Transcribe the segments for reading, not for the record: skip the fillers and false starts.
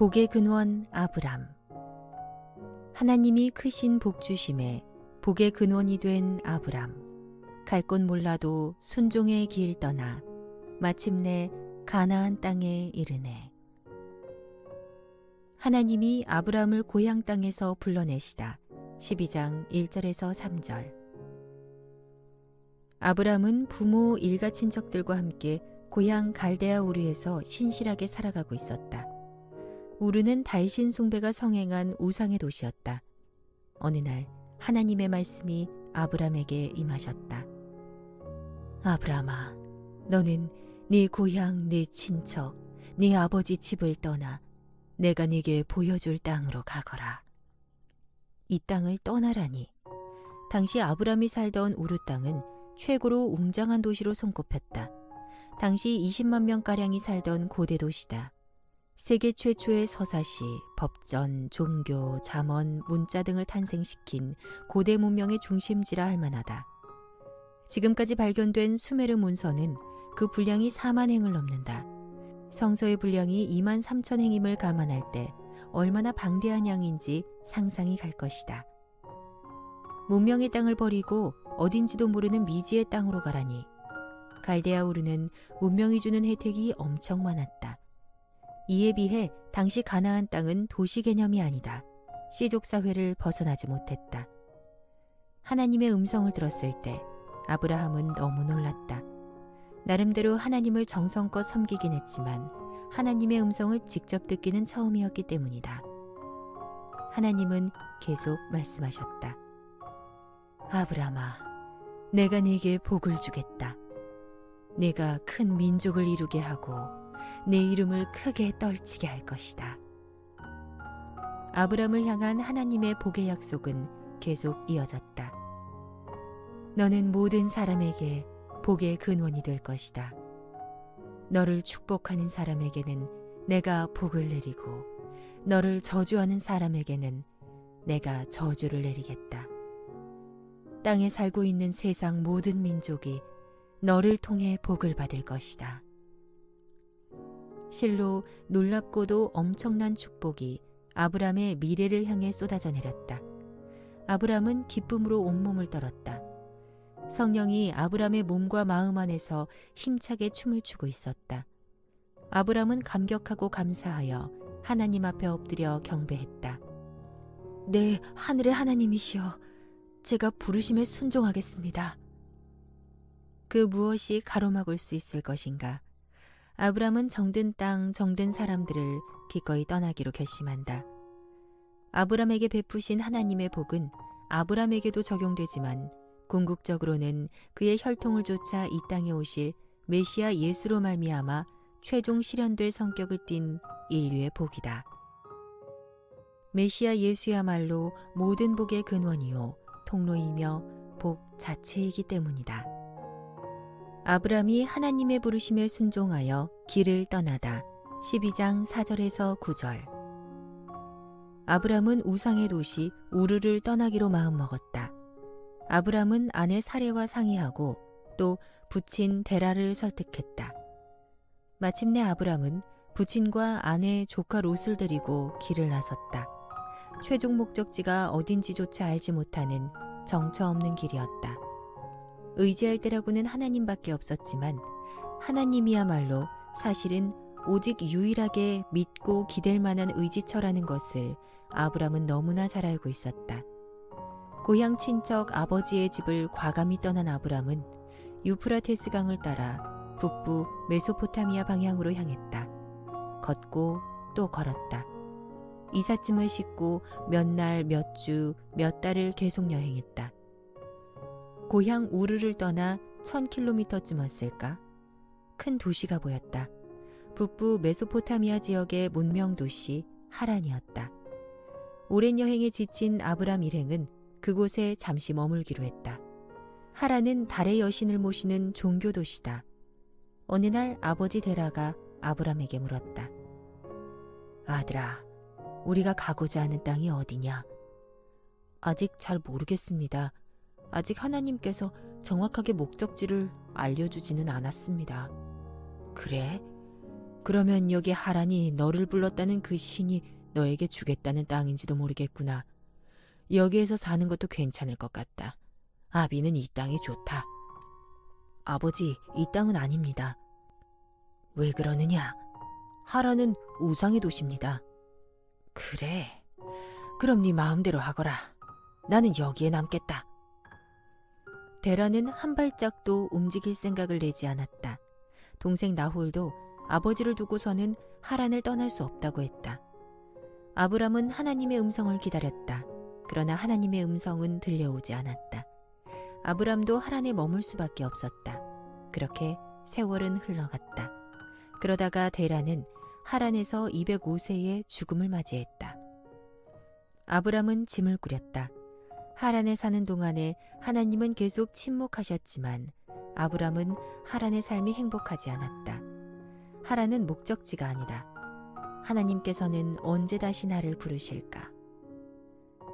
복의 근원 아브람. 하나님이 크신 복 주심에 복의 근원이 된 아브람. 갈 곳 몰라도 순종의 길 떠나 마침내 가나안 땅에 이르네. 하나님이 아브람을 고향 땅에서 불러내시다. 12장 1절에서 3절. 아브람은 부모 일가 친척들과 함께 고향 갈대아 우르에서 신실하게 살아가고 있었다. 우르는 달신 숭배가 성행한 우상의 도시였다. 어느 날 하나님의 말씀이 아브람에게 임하셨다. 아브람아, 너는 네 고향, 네 친척, 네 아버지 집을 떠나 내가 네게 보여줄 땅으로 가거라. 이 땅을 떠나라니. 당시 아브람이 살던 우르 땅은 최고로 웅장한 도시로 손꼽혔다. 당시 20만 명가량이 살던 고대 도시다. 세계 최초의 서사시, 법전, 종교, 잠언, 문자 등을 탄생시킨 고대 문명의 중심지라 할 만하다. 지금까지 발견된 수메르 문서는 그 분량이 4만 행을 넘는다. 성서의 분량이 2만 3천 행임을 감안할 때 얼마나 방대한 양인지 상상이 갈 것이다. 문명의 땅을 버리고 어딘지도 모르는 미지의 땅으로 가라니. 갈대아 우르는 문명이 주는 혜택이 엄청 많았다. 이에 비해 당시 가나안 땅은 도시 개념이 아니다. 씨족사회를 벗어나지 못했다. 하나님의 음성을 들었을 때 아브라함은 너무 놀랐다. 나름대로 하나님을 정성껏 섬기긴 했지만 하나님의 음성을 직접 듣기는 처음이었기 때문이다. 하나님은 계속 말씀하셨다. 아브라함아, 내가 네게 복을 주겠다. 네가 큰 민족을 이루게 하고 내 이름을 크게 떨치게 할 것이다. 아브람을 향한 하나님의 복의 약속은 계속 이어졌다. 너는 모든 사람에게 복의 근원이 될 것이다. 너를 축복하는 사람에게는 내가 복을 내리고 너를 저주하는 사람에게는 내가 저주를 내리겠다. 땅에 살고 있는 세상 모든 민족이 너를 통해 복을 받을 것이다. 실로 놀랍고도 엄청난 축복이 아브람의 미래를 향해 쏟아져 내렸다. 아브람은 기쁨으로 온몸을 떨었다. 성령이 아브람의 몸과 마음 안에서 힘차게 춤을 추고 있었다. 아브람은 감격하고 감사하여 하나님 앞에 엎드려 경배했다. 네, 하늘의 하나님이시여, 제가 부르심에 순종하겠습니다. 그 무엇이 가로막을 수 있을 것인가? 아브람은 정든 땅, 정든 사람들을 기꺼이 떠나기로 결심한다. 아브람에게 베푸신 하나님의 복은 아브람에게도 적용되지만 궁극적으로는 그의 혈통을 쫓아 이 땅에 오실 메시아 예수로 말미암아 최종 실현될 성격을 띤 인류의 복이다. 메시아 예수야말로 모든 복의 근원이요 통로이며 복 자체이기 때문이다. 아브람이 하나님의 부르심에 순종하여 길을 떠나다. 12장 4절에서 9절. 아브람은 우상의 도시 우르를 떠나기로 마음먹었다. 아브람은 아내 사레와 상의하고 또 부친 데라를 설득했다. 마침내 아브람은 부친과 아내 조카 롯을 데리고 길을 나섰다. 최종 목적지가 어딘지조차 알지 못하는 정처 없는 길이었다. 의지할 때라고는 하나님밖에 없었지만 하나님이야말로 사실은 오직 유일하게 믿고 기댈 만한 의지처라는 것을 아브람은 너무나 잘 알고 있었다. 고향 친척 아버지의 집을 과감히 떠난 아브람은 유프라테스 강을 따라 북부 메소포타미아 방향으로 향했다. 걷고 또 걸었다. 이삿짐을 싣고 몇 날, 몇 주, 몇 달을 계속 여행했다. 고향 우르를 떠나 1000km쯤 왔을까? 큰 도시가 보였다. 북부 메소포타미아 지역의 문명 도시 하란이었다. 오랜 여행에 지친 아브람 일행은 그곳에 잠시 머물기로 했다. 하란은 달의 여신을 모시는 종교 도시다. 어느 날 아버지 데라가 아브람에게 물었다. 아들아, 우리가 가고자 하는 땅이 어디냐? 아직 잘 모르겠습니다. 아직 하나님께서 정확하게 목적지를 알려주지는 않았습니다. 그래? 그러면 여기 하란이 너를 불렀다는 그 신이 너에게 주겠다는 땅인지도 모르겠구나. 여기에서 사는 것도 괜찮을 것 같다. 아비는 이 땅이 좋다. 아버지, 이 땅은 아닙니다. 왜 그러느냐? 하란은 우상의 도시입니다. 그래. 그럼 네 마음대로 하거라. 나는 여기에 남겠다. 데라는 한 발짝도 움직일 생각을 내지 않았다. 동생 나홀도 아버지를 두고서는 하란을 떠날 수 없다고 했다. 아브람은 하나님의 음성을 기다렸다. 그러나 하나님의 음성은 들려오지 않았다. 아브람도 하란에 머물 수밖에 없었다. 그렇게 세월은 흘러갔다. 그러다가 데라는 하란에서 205세의 죽음을 맞이했다. 아브람은 짐을 꾸렸다. 하란에 사는 동안에 하나님은 계속 침묵하셨지만 아브람은 하란의 삶이 행복하지 않았다. 하란은 목적지가 아니다. 하나님께서는 언제 다시 나를 부르실까?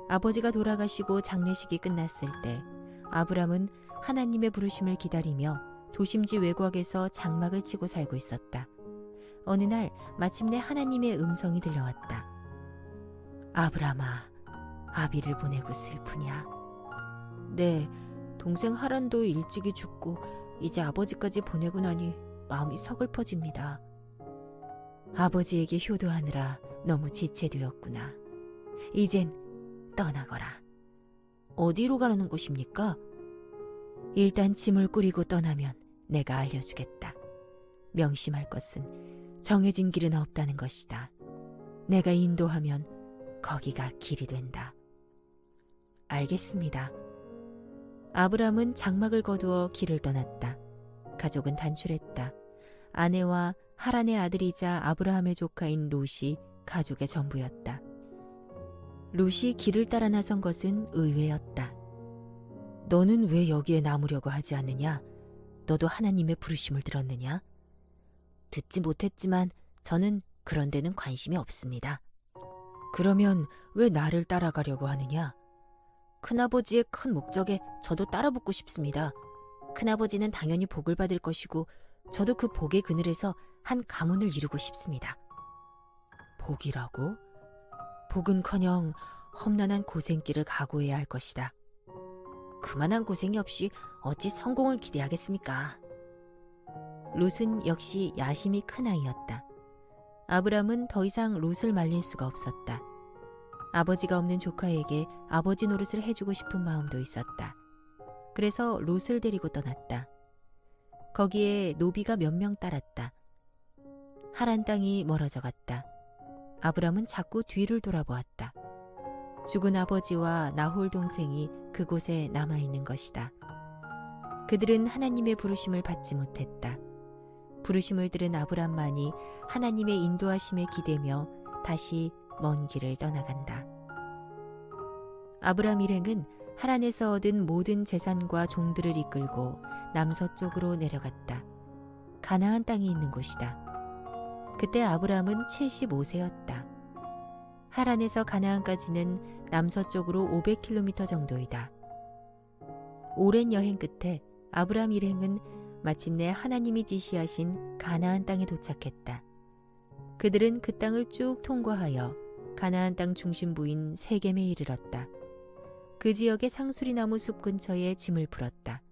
아버지가 돌아가시고 장례식이 끝났을 때 아브람은 하나님의 부르심을 기다리며 도심지 외곽에서 장막을 치고 살고 있었다. 어느 날 마침내 하나님의 음성이 들려왔다. 아브람아, 아비를 보내고 슬프냐? 네, 동생 하란도 일찍이 죽고 이제 아버지까지 보내고 나니 마음이 서글퍼집니다. 아버지에게 효도하느라 너무 지체되었구나. 이젠 떠나거라. 어디로 가라는 것입니까? 일단 짐을 꾸리고 떠나면 내가 알려주겠다. 명심할 것은 정해진 길은 없다는 것이다. 내가 인도하면 거기가 길이 된다. 알겠습니다. 아브람은 장막을 거두어 길을 떠났다. 가족은 단출했다. 아내와 하란의 아들이자 아브라함의 조카인 롯이 가족의 전부였다. 롯이 길을 따라 나선 것은 의외였다. 너는 왜 여기에 남으려고 하지 않느냐? 너도 하나님의 부르심을 들었느냐? 듣지 못했지만 저는 그런 데는 관심이 없습니다. 그러면 왜 나를 따라가려고 하느냐? 큰아버지의 큰 목적에 저도 따라붙고 싶습니다. 큰아버지는 당연히 복을 받을 것이고 저도 그 복의 그늘에서 한 가문을 이루고 싶습니다. 복이라고? 복은커녕 험난한 고생길을 각오해야 할 것이다. 그만한 고생이 없이 어찌 성공을 기대하겠습니까? 롯은 역시 야심이 큰 아이였다. 아브람은 더 이상 롯을 말릴 수가 없었다. 아버지가 없는 조카에게 아버지 노릇을 해주고 싶은 마음도 있었다. 그래서 롯을 데리고 떠났다. 거기에 노비가 몇 명 따랐다. 하란 땅이 멀어져 갔다. 아브람은 자꾸 뒤를 돌아보았다. 죽은 아버지와 나홀 동생이 그곳에 남아있는 것이다. 그들은 하나님의 부르심을 받지 못했다. 부르심을 들은 아브람만이 하나님의 인도하심에 기대며 다시 먼 길을 떠나간다. 아브람 일행은 하란에서 얻은 모든 재산과 종들을 이끌고 남서쪽으로 내려갔다. 가나안 땅이 있는 곳이다. 그때 아브람은 75세였다. 하란에서 가나안까지는 남서쪽으로 500km 정도이다. 오랜 여행 끝에 아브람 일행은 마침내 하나님이 지시하신 가나안 땅에 도착했다. 그들은 그 땅을 쭉 통과하여 가나안 땅 중심부인 세겜에 이르렀다. 그 지역의 상수리나무 숲 근처에 짐을 풀었다.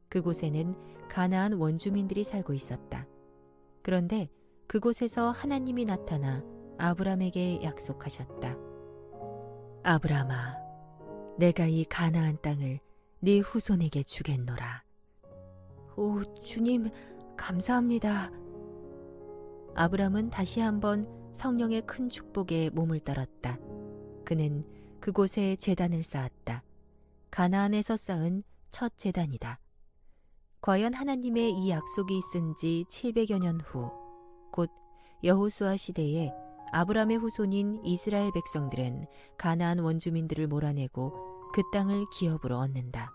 그곳에는 가나안 원주민들이 살고 있었다. 그런데 그곳에서 하나님이 나타나 아브람에게 약속하셨다. 아브람아, 내가 이 가나안 땅을 네 후손에게 주겠노라. 오, 주님, 감사합니다. 아브람은 다시 한번 성령의 큰 축복에 몸을 떨었다. 그는 그곳에 제단을 쌓았다. 가나안에서 쌓은 첫 제단이다. 과연 하나님의 이 약속이 있은 지 700여 년 후, 곧 여호수아 시대에 아브람의 후손인 이스라엘 백성들은 가나안 원주민들을 몰아내고 그 땅을 기업으로 얻는다.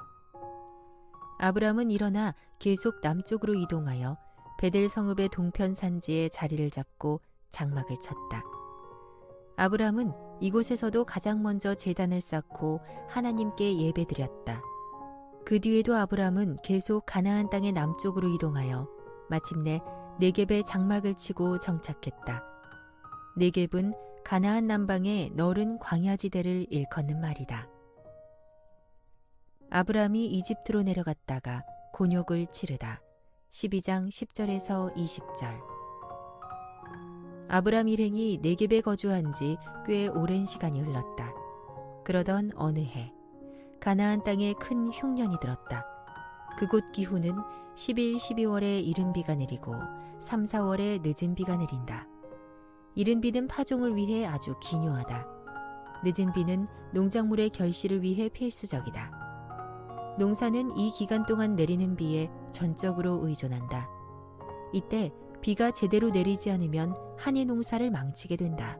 아브람은 일어나 계속 남쪽으로 이동하여 베델 성읍의 동편 산지에 자리를 잡고 장막을 쳤다. 아브람은 이곳에서도 가장 먼저 제단을 쌓고 하나님께 예배드렸다. 그 뒤에도 아브람은 계속 가나안 땅의 남쪽으로 이동하여 마침내 네겝에 장막을 치고 정착했다. 네겝은 가나안 남방의 너른 광야지대를 일컫는 말이다. 아브람이 이집트로 내려갔다가 곤욕을 치르다. 12장 10절에서 20절. 아브람 일행이 네겝에 거주한 지 꽤 오랜 시간이 흘렀다. 그러던 어느 해 가나안 땅에 큰 흉년이 들었다. 그곳 기후는 11, 12월에 이른 비가 내리고 3, 4월에 늦은 비가 내린다. 이른 비는 파종을 위해 아주 기묘하다. 늦은 비는 농작물의 결실을 위해 필수적이다. 농사는 이 기간 동안 내리는 비에 전적으로 의존한다. 이때 비가 제대로 내리지 않으면 한해 농사를 망치게 된다.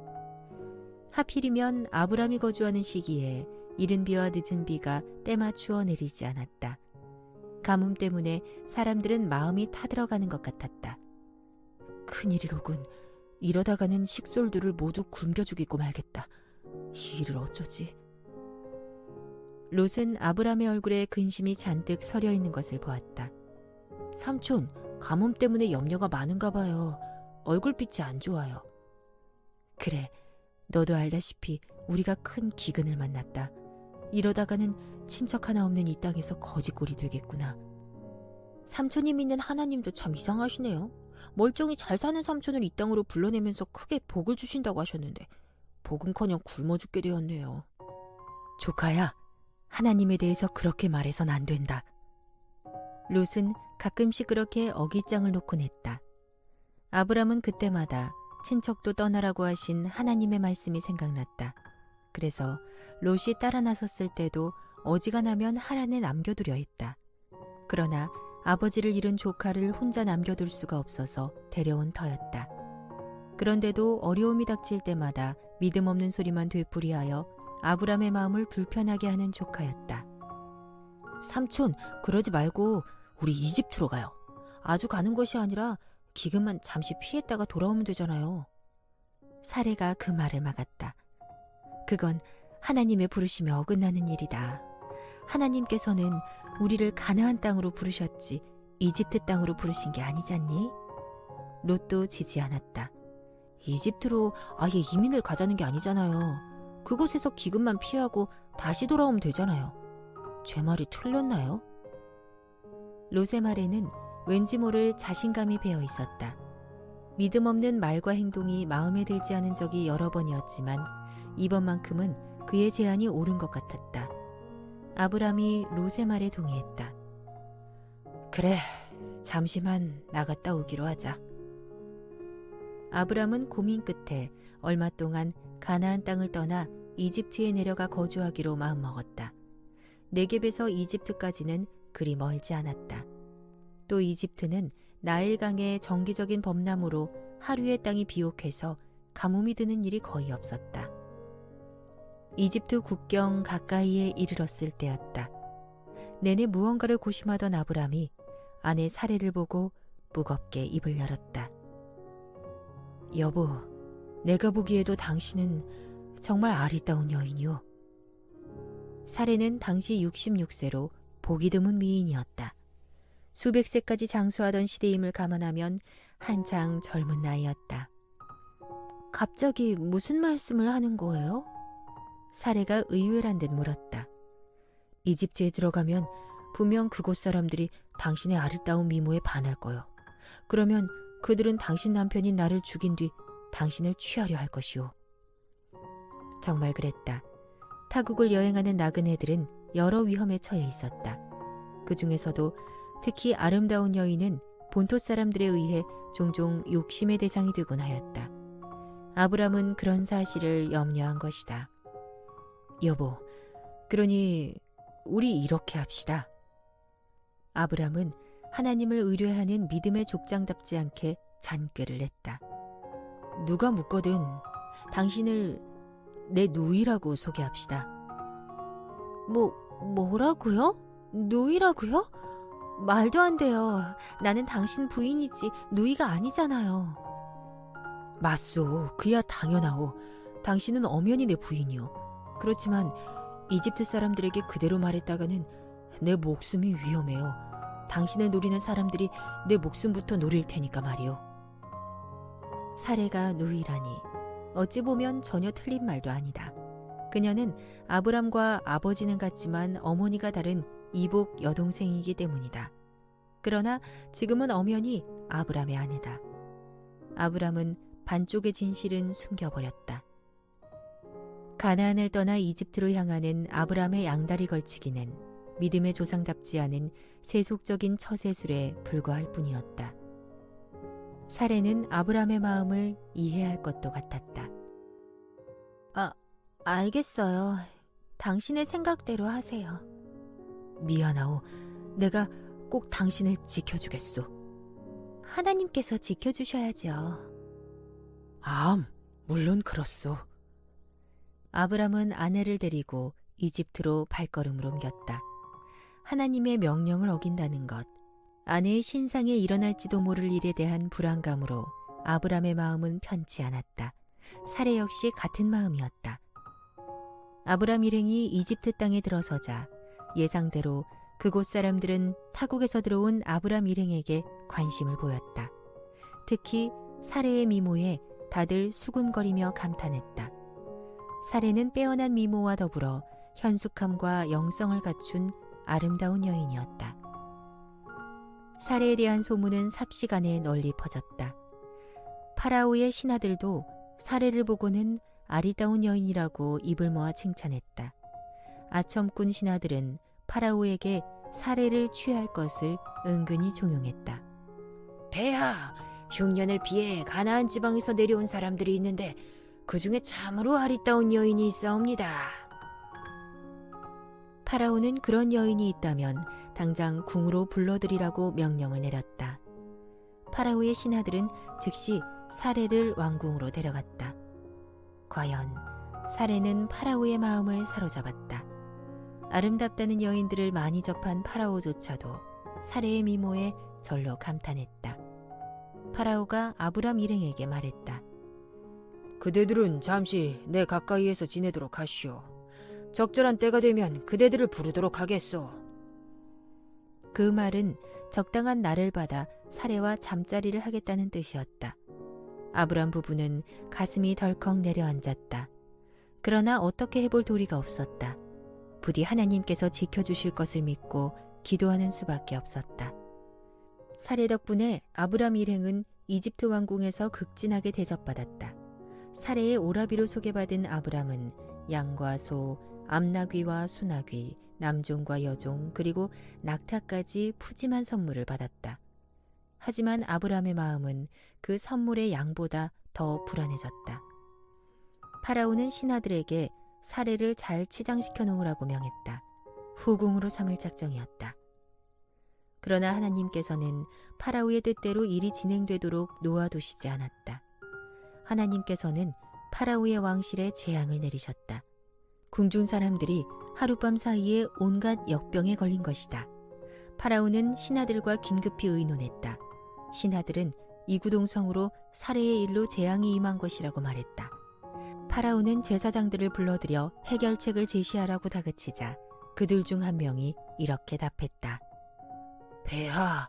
하필이면 아브람이 거주하는 시기에 이른 비와 늦은 비가 때맞추어 내리지 않았다. 가뭄 때문에 사람들은 마음이 타들어가는 것 같았다. 큰일이로군. 이러다가는 식솔들을 모두 굶겨 죽이고 말겠다. 이 일을 어쩌지? 롯은 아브람의 얼굴에 근심이 잔뜩 서려 있는 것을 보았다. 삼촌, 가뭄 때문에 염려가 많은가 봐요. 얼굴빛이 안 좋아요. 그래, 너도 알다시피 우리가 큰 기근을 만났다. 이러다가는 친척 하나 없는 이 땅에서 거지꼴이 되겠구나. 삼촌이 믿는 하나님도 참 이상하시네요. 멀쩡히 잘 사는 삼촌을 이 땅으로 불러내면서 크게 복을 주신다고 하셨는데 복은커녕 굶어 죽게 되었네요. 조카야, 하나님에 대해서 그렇게 말해선 안 된다. 롯은 가끔씩 그렇게 어깃장을 놓곤 했다. 아브람은 그때마다 친척도 떠나라고 하신 하나님의 말씀이 생각났다. 그래서 롯이 따라 나섰을 때도 어지간하면 하란에 남겨두려 했다. 그러나 아버지를 잃은 조카를 혼자 남겨둘 수가 없어서 데려온 터였다. 그런데도 어려움이 닥칠 때마다 믿음 없는 소리만 되풀이하여 아브람의 마음을 불편하게 하는 조카였다. 삼촌, 그러지 말고 우리 이집트로 가요. 아주 가는 것이 아니라 기근만 잠시 피했다가 돌아오면 되잖아요. 사례가 그 말을 막았다. 그건 하나님의 부르심에 어긋나는 일이다. 하나님께서는 우리를 가나안 땅으로 부르셨지 이집트 땅으로 부르신 게 아니잖니? 롯도 지지 않았다. 이집트로 아예 이민을 가자는 게 아니잖아요. 그곳에서 기근만 피하고 다시 돌아오면 되잖아요. 제 말이 틀렸나요? 롯의 말에는 왠지 모를 자신감이 배어 있었다. 믿음 없는 말과 행동이 마음에 들지 않은 적이 여러 번이었지만 이번만큼은 그의 제안이 옳은 것 같았다. 아브람이 롯의 말에 동의했다. 그래, 잠시만 나갔다 오기로 하자. 아브람은 고민 끝에 얼마 동안 가나안 땅을 떠나 이집트에 내려가 거주하기로 마음먹었다. 네겝에서 이집트까지는 그리 멀지 않았다. 또 이집트는 나일강의 정기적인 범람으로 하류의 땅이 비옥해서 가뭄이 드는 일이 거의 없었다. 이집트 국경 가까이에 이르렀을 때였다. 내내 무언가를 고심하던 아브람이 아내 사례를 보고 무겁게 입을 열었다. 여보, 내가 보기에도 당신은 정말 아리따운 여인이오. 사례는 당시 66세로 보기 드문 미인이었다. 수백 세까지 장수하던 시대임을 감안하면 한창 젊은 나이였다. 갑자기 무슨 말씀을 하는 거예요? 사례가 의외란 듯 물었다. 이집트에 들어가면 분명 그곳 사람들이 당신의 아리따운 미모에 반할 거요. 그러면 그들은 당신 남편인 나를 죽인 뒤 당신을 취하려 할 것이오. 정말 그랬다. 타국을 여행하는 나그네들은 여러 위험에 처해 있었다. 그 중에서도 특히 아름다운 여인은 본토 사람들에 의해 종종 욕심의 대상이 되곤 하였다. 아브람은 그런 사실을 염려한 것이다. 여보, 그러니 우리 이렇게 합시다. 아브람은 하나님을 의뢰하는 믿음의 족장답지 않게 잔꾀를 냈다. 누가 묻거든 당신을 내 누이라고 소개합시다. 뭐라고요? 누이라고요? 말도 안 돼요. 나는 당신 부인이지 누이가 아니잖아요. 맞소, 그야 당연하오. 당신은 엄연히 내 부인이오. 그렇지만 이집트 사람들에게 그대로 말했다가는 내 목숨이 위험해요. 당신을 노리는 사람들이 내 목숨부터 노릴 테니까 말이오. 사례가 누이라니 어찌 보면 전혀 틀린 말도 아니다. 그녀는 아브람과 아버지는 같지만 어머니가 다른 이복 여동생이기 때문이다. 그러나 지금은 엄연히 아브람의 아내다. 아브람은 반쪽의 진실은 숨겨버렸다. 가나안을 떠나 이집트로 향하는 아브람의 양다리 걸치기는 믿음의 조상답지 않은 세속적인 처세술에 불과할 뿐이었다. 사례는 아브람의 마음을 이해할 것도 같았다. 알겠어요. 당신의 생각대로 하세요. 미안하오. 내가 꼭 당신을 지켜주겠소. 하나님께서 지켜주셔야죠. 물론 그렇소. 아브람은 아내를 데리고 이집트로 발걸음을 옮겼다. 하나님의 명령을 어긴다는 것, 아내의 신상에 일어날지도 모를 일에 대한 불안감으로 아브람의 마음은 편치 않았다. 사례 역시 같은 마음이었다. 아브람 일행이 이집트 땅에 들어서자 예상대로 그곳 사람들은 타국에서 들어온 아브람 일행에게 관심을 보였다. 특히 사례의 미모에 다들 수군거리며 감탄했다. 사례는 빼어난 미모와 더불어 현숙함과 영성을 갖춘 아름다운 여인이었다. 사례에 대한 소문은 삽시간에 널리 퍼졌다. 파라오의 신하들도 사례를 보고는 아리따운 여인이라고 입을 모아 칭찬했다. 아첨꾼 신하들은 파라오에게 사례를 취할 것을 은근히 종용했다. 폐하, 흉년을 피해 가나안 지방에서 내려온 사람들이 있는데 그 중에 참으로 아리따운 여인이 있사옵니다. 파라오는 그런 여인이 있다면 당장 궁으로 불러들이라고 명령을 내렸다. 파라오의 신하들은 즉시 사례를 왕궁으로 데려갔다. 과연 사례는 파라오의 마음을 사로잡았다. 아름답다는 여인들을 많이 접한 파라오조차도 사례의 미모에 절로 감탄했다. 파라오가 아브람 일행에게 말했다. 그대들은 잠시 내 가까이에서 지내도록 하시오. 적절한 때가 되면 그대들을 부르도록 하겠소. 그 말은 적당한 날을 받아 사례와 잠자리를 하겠다는 뜻이었다. 아브람 부부는 가슴이 덜컥 내려앉았다. 그러나 어떻게 해볼 도리가 없었다. 부디 하나님께서 지켜주실 것을 믿고 기도하는 수밖에 없었다. 사례 덕분에 아브람 일행은 이집트 왕궁에서 극진하게 대접받았다. 사례의 오라비로 소개받은 아브람은 양과 소, 암나귀와 수나귀, 남종과 여종, 그리고 낙타까지 푸짐한 선물을 받았다. 하지만 아브람의 마음은 그 선물의 양보다 더 불안해졌다. 파라오는 신하들에게 사례를 잘 치장시켜 놓으라고 명했다. 후궁으로 삼을 작정이었다. 그러나 하나님께서는 파라오의 뜻대로 일이 진행되도록 놓아두시지 않았다. 하나님께서는 파라오의 왕실에 재앙을 내리셨다. 궁중 사람들이 하룻밤 사이에 온갖 역병에 걸린 것이다. 파라오는 신하들과 긴급히 의논했다. 신하들은 이구동성으로 사례의 일로 재앙이 임한 것이라고 말했다. 파라오는 제사장들을 불러들여 해결책을 제시하라고 다그치자 그들 중 한 명이 이렇게 답했다. 폐하,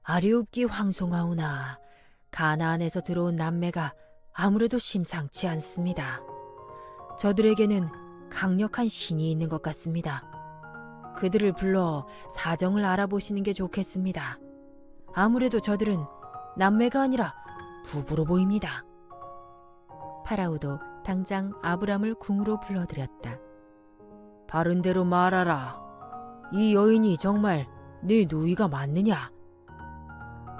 아리옵기 황송하오나 가나안에서 들어온 남매가 아무래도 심상치 않습니다. 저들에게는 강력한 신이 있는 것 같습니다. 그들을 불러 사정을 알아보시는 게 좋겠습니다. 아무래도 저들은 남매가 아니라 부부로 보입니다. 파라오도 당장 아브람을 궁으로 불러들였다. 바른대로 말하라. 이 여인이 정말 네 누이가 맞느냐?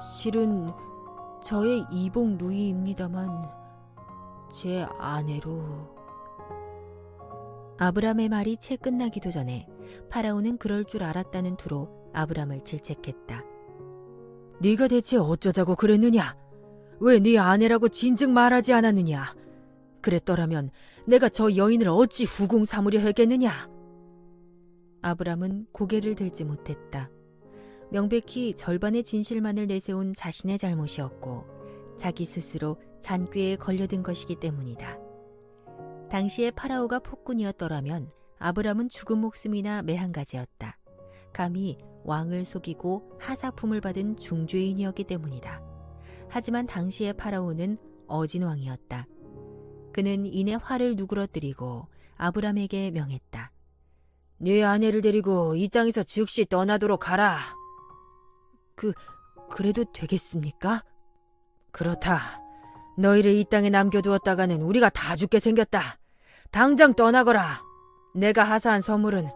실은 저의 이복 누이입니다만 제 아내로... 아브람의 말이 채 끝나기도 전에 파라오는 그럴 줄 알았다는 투로 아브람을 질책했다. 네가 대체 어쩌자고 그랬느냐? 왜 네 아내라고 진즉 말하지 않았느냐? 그랬더라면 내가 저 여인을 어찌 후궁 삼으려 했겠느냐? 아브람은 고개를 들지 못했다. 명백히 절반의 진실만을 내세운 자신의 잘못이었고 자기 스스로 잔꾀에 걸려든 것이기 때문이다. 당시에 파라오가 폭군이었더라면 아브람은 죽은 목숨이나 매한가지였다. 감히 왕을 속이고 하사품을 받은 중죄인이었기 때문이다. 하지만 당시의 파라오는 어진 왕이었다. 그는 이내 화를 누그러뜨리고 아브람에게 명했다. 네 아내를 데리고 이 땅에서 즉시 떠나도록 하라. 그래도 되겠습니까? 그렇다. 너희를 이 땅에 남겨두었다가는 우리가 다 죽게 생겼다. 당장 떠나거라. 내가 하사한 선물은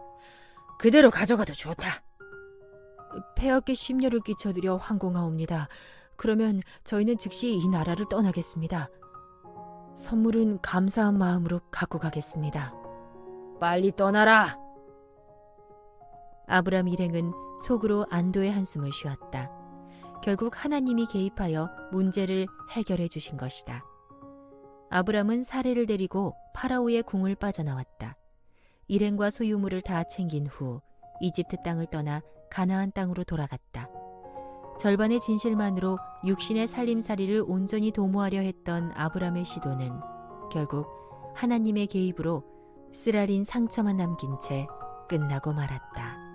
그대로 가져가도 좋다. 폐하께 심려를 끼쳐드려 황공하옵니다. 그러면 저희는 즉시 이 나라를 떠나겠습니다. 선물은 감사한 마음으로 갖고 가겠습니다. 빨리 떠나라. 아브람 일행은 속으로 안도의 한숨을 쉬었다. 결국 하나님이 개입하여 문제를 해결해 주신 것이다. 아브람은 사례를 데리고 파라오의 궁을 빠져나왔다. 일행과 소유물을 다 챙긴 후 이집트 땅을 떠나 가나안 땅으로 돌아갔다. 절반의 진실만으로 육신의 살림살이를 온전히 도모하려 했던 아브람의 시도는 결국 하나님의 개입으로 쓰라린 상처만 남긴 채 끝나고 말았다.